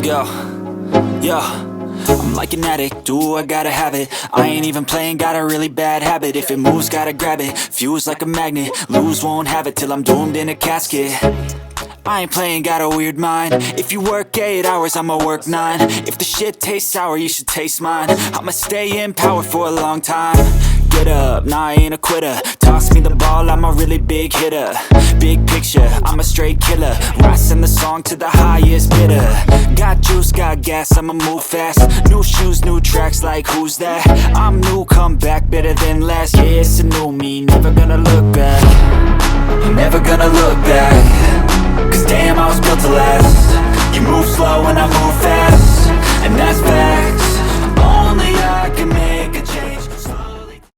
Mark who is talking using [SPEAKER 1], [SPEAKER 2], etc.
[SPEAKER 1] go. Yo, I'm like an addict, ooh, I gotta have it. I ain't even playing, got a really bad habit. If it moves, gotta grab it, fuse like a magnet. Lose, won't have it till I'm doomed in a casket. I ain't playing, got a weird mind. If you work 8 hours, I'ma work 9. If the shit tastes sour, you should taste mine. I'ma stay in power for a long time. Get up, nah, I ain't a quitter. Toss me the ball, I'm a really big hitter. Big picture, I'm a straight killer. Rising the song to the highest bidder. Got juice, got gas, I'ma move fast. New shoes, new tracks, like who's that? I'm new, come back, better than last. Yeah, it's a new me, never gonna look back. Never gonna look back. Cause damn, I was built to last. You move slow and I move fast, and that's fact.